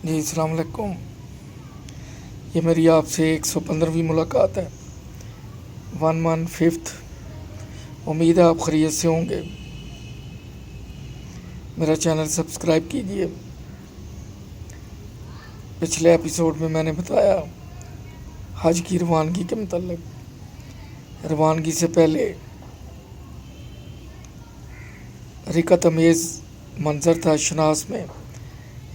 جی السلام علیکم. یہ میری آپ سے 115ویں ملاقات ہے. 115th. امید ہے آپ خیریت سے ہوں گے. میرا چینل سبسکرائب کیجیے. پچھلے ایپیسوڈ میں نے بتایا حج کی روانگی کے متعلق. روانگی سے پہلے رکت امیز منظر تھا شناس میں.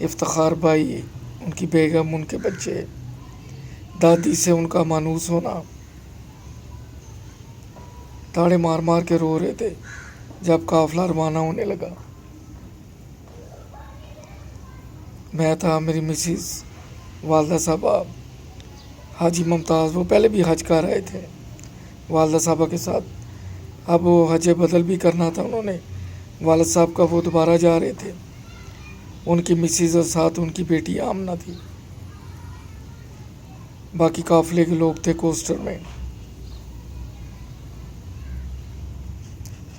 افتخار بھائی، ان کی بیگم، ان کے بچے، دادی سے ان کا مانوس ہونا تاڑے مار مار کے رو رہے تھے جب قافلہ روانہ ہونے لگا. میں تھا، میری مسز، والدہ صاحبہ، حاجی ممتاز. وہ پہلے بھی حج کر رہے تھے والدہ صاحبہ کے ساتھ. اب وہ حج بدل بھی کرنا تھا انہوں نے. والد صاحب کا وہ دوبارہ جا رہے تھے. ان کی مسز اور ساتھ ان کی بیٹی آمنہ تھی. باقی قافلے کے لوگ تھے کوسٹر میں.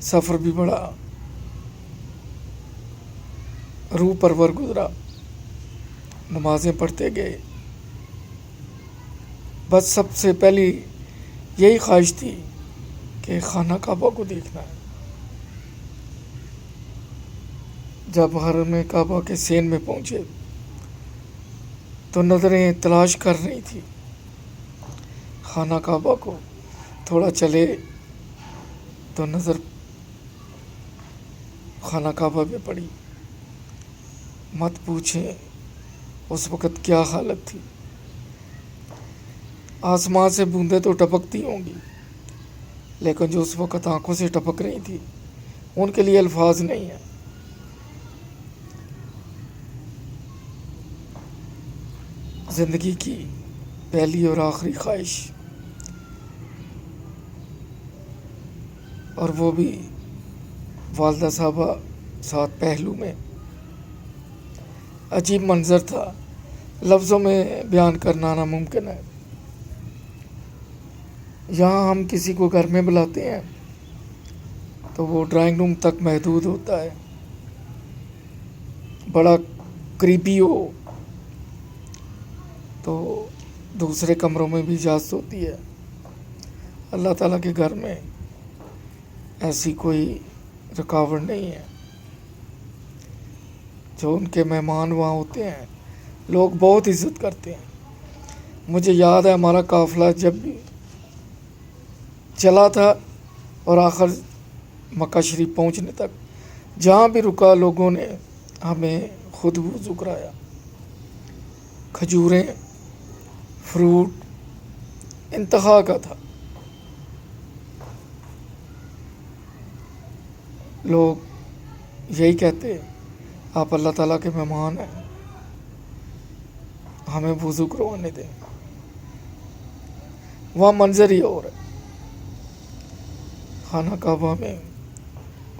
سفر بھی بڑا روح پرور گزرا. نمازیں پڑھتے گئے. بس سب سے پہلی یہی خواہش تھی کہ خانہ کعبہ کو دیکھنا ہے. جب حرم کعبہ کے سین میں پہنچے تو نظریں تلاش کر رہی تھی خانہ کعبہ کو. تھوڑا چلے تو نظر خانہ کعبہ پہ پڑی. مت پوچھیں اس وقت کیا حالت تھی. آسمان سے بوندیں تو ٹپکتی ہوں گی، لیکن جو اس وقت آنکھوں سے ٹپک رہی تھی ان کے لیے الفاظ نہیں ہیں. زندگی کی پہلی اور آخری خواہش، اور وہ بھی والدہ صاحبہ ساتھ پہلو میں. عجیب منظر تھا، لفظوں میں بیان کرنا ناممکن ہے. یہاں ہم کسی کو گھر میں بلاتے ہیں تو وہ ڈرائنگ روم تک محدود ہوتا ہے. بڑا قریبی ہو تو دوسرے کمروں میں بھی اجازت ہوتی ہے. اللہ تعالیٰ کے گھر میں ایسی کوئی رکاوٹ نہیں ہے. جو ان کے مہمان وہاں ہوتے ہیں لوگ بہت عزت کرتے ہیں. مجھے یاد ہے ہمارا قافلہ جب بھی چلا تھا اور آخر مکہ شریف پہنچنے تک جہاں بھی رکا لوگوں نے ہمیں خود وضو کرایا. کھجوریں، فروٹ انتہا کا تھا. لوگ یہی کہتے آپ اللہ تعالیٰ کے مہمان ہیں، ہمیں وضو کروانے دیں. وہاں منظر ہی اور ہے. خانہ کعبہ میں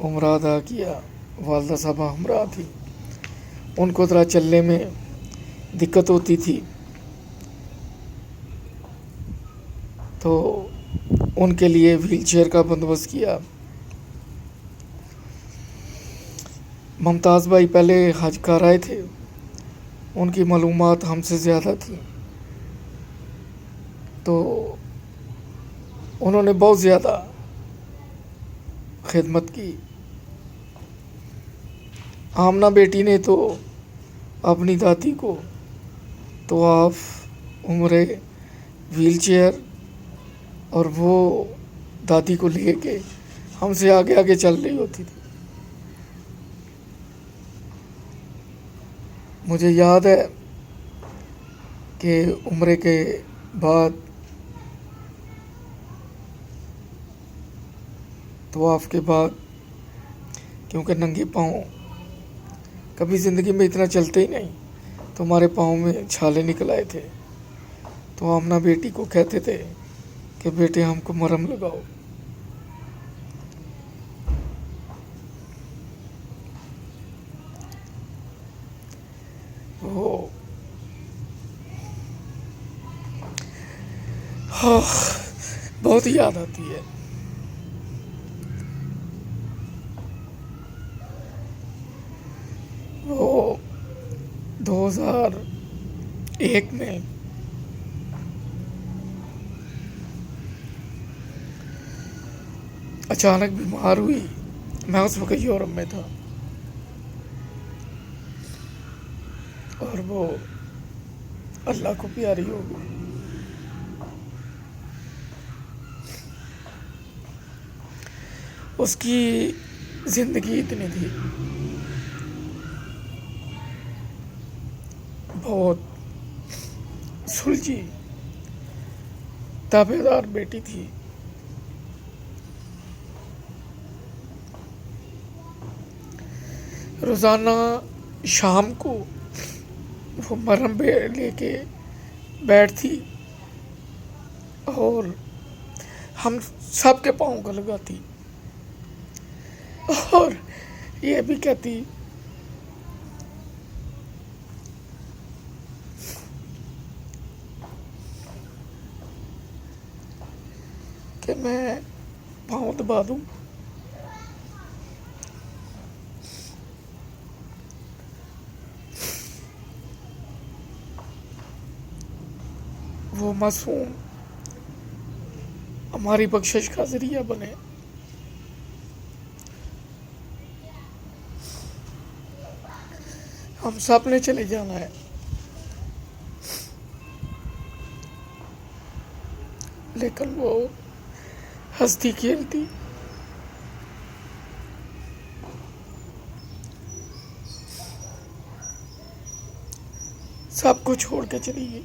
عمرہ ادا کیا. والدہ صاحبہ ہمراہ تھی. ان کو ذرا چلنے میں دقت ہوتی تھی تو ان کے لیے ویل چیئر کا بندوبست کیا. ممتاز بھائی پہلے حج کر آئے تھے، ان کی معلومات ہم سے زیادہ تھیں تو انہوں نے بہت زیادہ خدمت کی. آمنہ بیٹی نے تو اپنی دادی کو طواف، عمرے، ویل چیئر، اور وہ دادی کو لے کے ہم سے آگے آگے چل رہی ہوتی تھی. مجھے یاد ہے کہ عمرے کے بعد طواف کے بعد، کیونکہ ننگے پاؤں کبھی زندگی میں اتنا چلتے ہی نہیں تو ہمارے پاؤں میں چھالے نکل آئے تھے. تو آمنہ بیٹی کو کہتے تھے کہ بیٹے ہم کو مرہم لگاؤ. وہ بہت یاد آتی ہے. وہ 2000 ایک میں اچانک بیمار ہوئی. میں اس وقت یورپ میں تھا اور وہ اللہ کو پیاری ہو گئی. اس کی زندگی اتنی تھی, بہت سلجھی تابع دار بیٹی تھی. روزانہ شام کو وہ مرہم لے کے بیٹھتی اور ہم سب کے پاؤں کو لگاتی اور یہ بھی کہتی کہ میں پاؤں دبا دوں. وہ معصوم ہماری بخشش کا ذریعہ بنے. ہم سب نے چلے جانا ہے, لیکن وہ ہنستی کھیلتی سب کو چھوڑ کے چلی گئی.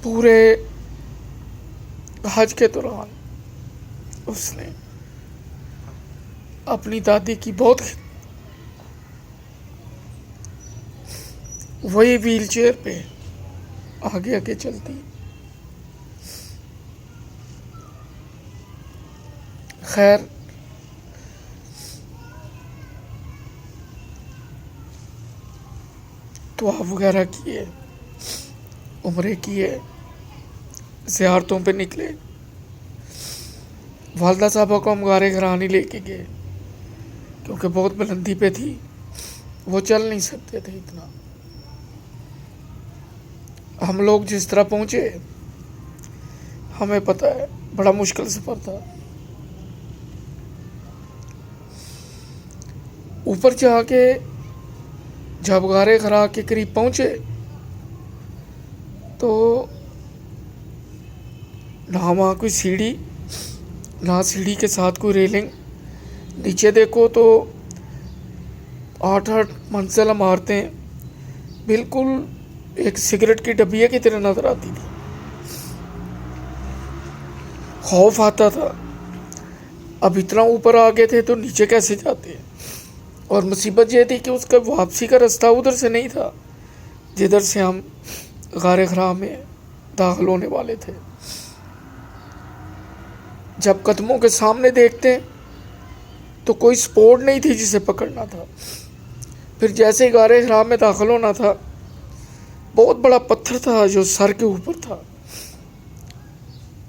پورے حج کے دوران اس نے اپنی دادی کی بہت وہی ویل چیئر پہ آگے آگے چلتی. خیر طواف وغیرہ کیے, عمرے کیے, زیارتوں پہ نکلے. والدہ صاحبہ کو ہم غار غرانی لے کے گئے کیونکہ بہت بلندی پہ تھی, وہ چل نہیں سکتے تھے اتنا. ہم لوگ جس طرح پہنچے ہمیں پتہ ہے بڑا مشکل سفر تھا. اوپر جا کے جب غار غرا کے قریب پہنچے تو نہ وہاں کوئی سیڑھی, نہ سیڑھی کے ساتھ کوئی ریلنگ. نیچے دیکھو تو 8 منزل عمارتیں بالکل ایک سگریٹ کی ڈبیا کی طرح نظر آتی تھی. خوف آتا تھا اب اتنا اوپر آ گئے تھے تو نیچے کیسے جاتے. اور مصیبت یہ تھی کہ اس کا واپسی کا رستہ ادھر سے نہیں تھا جدھر سے ہم غار غرا میں داخل ہونے والے تھے. جب قدموں کے سامنے دیکھتے تو کوئی سپورٹ نہیں تھی جسے پکڑنا تھا. پھر جیسے ہی غار غرا میں داخل ہونا تھا, بہت بڑا پتھر تھا جو سر کے اوپر تھا,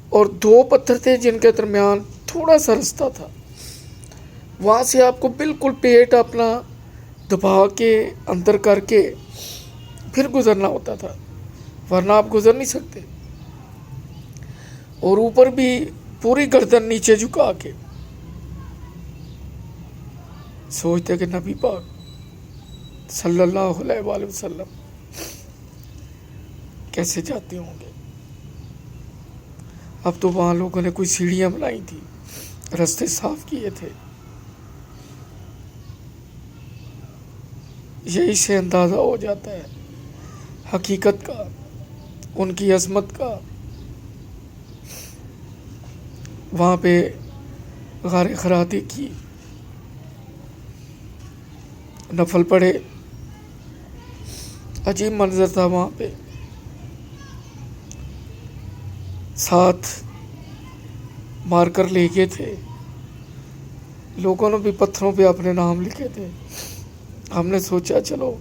اور 2 پتھر تھے جن کے درمیان تھوڑا سا رستہ تھا. وہاں سے آپ کو بالکل پیٹ اپنا دبا کے اندر کر کے پھر گزرنا ہوتا تھا, ورنہ آپ گزر نہیں سکتے. اور اوپر بھی پوری گردن نیچے جھکا کے سوچتے کہ نبی پاک صلی اللہ علیہ وآلہ وسلم کیسے جاتے ہوں گے. اب تو وہاں لوگوں نے کوئی سیڑھیاں بنائی تھی, رستے صاف کیے تھے. یہی سے اندازہ ہو جاتا ہے حقیقت کا, ان کی عظمت کا. وہاں پہ غار غرا دیکھی, نفل پڑے, عجیب منظر تھا. وہاں پہ ساتھ مارکر لے گئے تھے, لوگوں نے بھی پتھروں پہ اپنے نام لکھے تھے. ہم نے سوچا چلو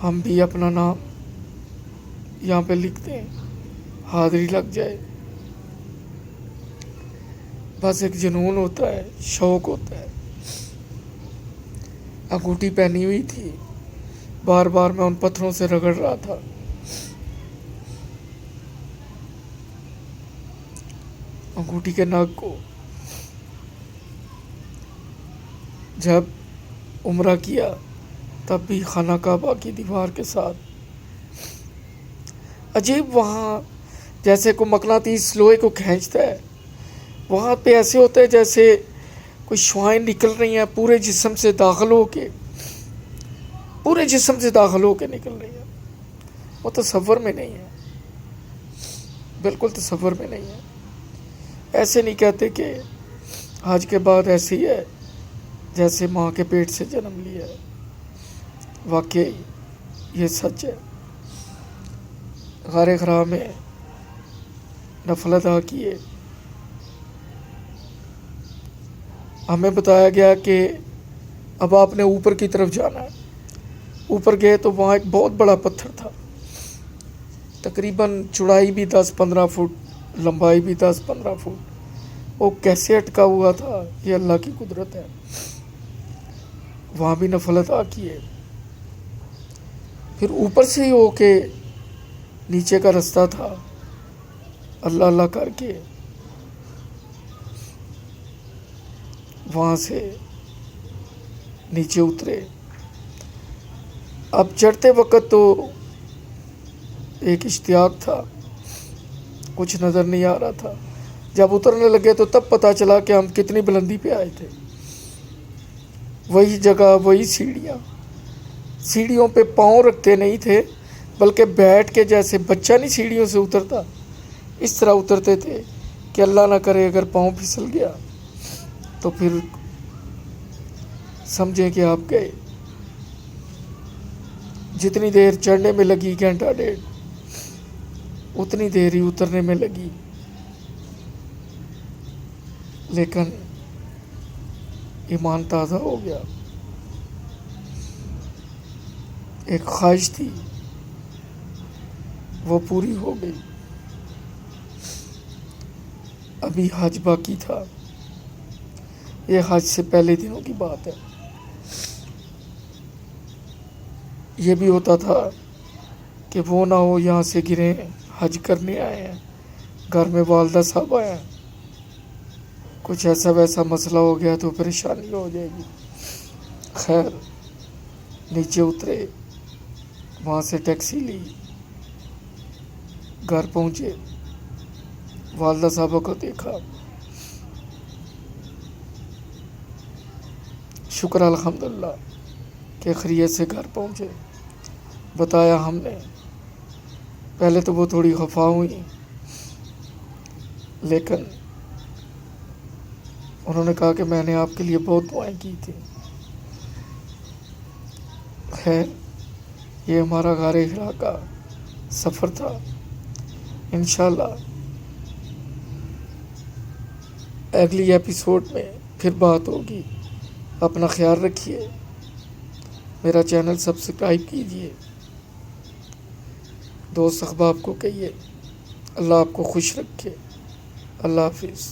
ہم بھی اپنا نام یہاں پہ لکھتے ہیں, حاضری لگ جائے. بس ایک جنون ہوتا ہے، شوق ہوتا ہے۔ انگوٹھی پہنی ہوئی تھی، بار بار میں ان پتھروں سے رگڑ رہا تھا۔ انگوٹھی کے ناک کو جب عمرہ کیا تب بھی خانہ کعبہ کی دیوار کے ساتھ عجیب، وہاں جیسے کوئی مقناطیس لوہے کو کھینچتا ہے، وہاں پہ ایسے ہوتا ہے جیسے کوئی شعائیں نکل رہی ہیں پورے جسم سے داخل ہو کے، پورے جسم سے داخل ہو کے نکل رہی ہیں۔ وہ تصور میں نہیں ہے، بالکل تصور میں نہیں ہے۔ ایسے نہیں کہتے کہ حج کے بعد ایسے ہی ہے جیسے ماں کے پیٹ سے جنم لیا ہے، واقعی یہ سچ ہے۔ غار حرا میں نفل ادا کیے، ہمیں بتایا گیا کہ اب آپ نے اوپر کی طرف جانا ہے۔ اوپر گئے تو وہاں ایک بہت بڑا پتھر تھا، تقریباً چوڑائی بھی 10-15 فٹ، لمبائی بھی 10-15 فٹ۔ وہ کیسے اٹکا ہوا تھا، یہ اللہ کی قدرت ہے۔ وہاں بھی نفل ادا کیے، پھر اوپر سے ہی ہو کے نیچے کا رستہ تھا، اللہ اللہ کر کے وہاں سے نیچے اترے۔ اب چڑھتے وقت تو ایک اشتیاق تھا، کچھ نظر نہیں آ رہا تھا۔ جب اترنے لگے تو تب پتہ چلا کہ ہم کتنی بلندی پہ آئے تھے۔ وہی جگہ، وہی سیڑھیاں، سیڑھیوں پہ پاؤں رکھتے نہیں تھے، بلکہ بیٹھ کے جیسے بچہ نہیں سیڑھیوں سے اترتا، اس طرح اترتے تھے کہ اللہ نہ کرے اگر پاؤں پھسل گیا تو پھر سمجھیں کہ آپ گئے۔ جتنی دیر چڑھنے میں لگی، گھنٹہ ڈیڑھ، اتنی دیر ہی اترنے میں لگی۔ لیکن ایمان تازہ ہو گیا۔ ایک خواہش تھی وہ پوری ہو گئی۔ ابھی حج باقی تھا، یہ حج سے پہلے دنوں کی بات ہے۔ یہ بھی ہوتا تھا کہ وہ نہ ہو یہاں سے گریں، حج کرنے آئے ہیں، گھر میں والدہ صاحب آئے ہیں، کچھ ایسا ویسا مسئلہ ہو گیا تو پریشانی ہو جائے گی۔ خیر نیچے اترے، وہاں سے ٹیکسی لی، گھر پہنچے، والدہ صاحبہ کو دیکھا، شکر الحمدللہ کہ خیریت سے گھر پہنچے۔ بتایا ہم نے، پہلے تو وہ تھوڑی خفا ہوئی، لیکن انہوں نے کہا کہ میں نے آپ کے لیے بہت دعائیں کی تھی۔ خیر یہ ہمارا غار حرا کا سفر تھا۔ انشاءاللہ اگلی ایپیسوڈ میں پھر بات ہوگی۔ اپنا خیال رکھیے، میرا چینل سبسکرائب کیجیے، دوست احباب کو کہیے، اللہ آپ کو خوش رکھے۔ اللہ حافظ۔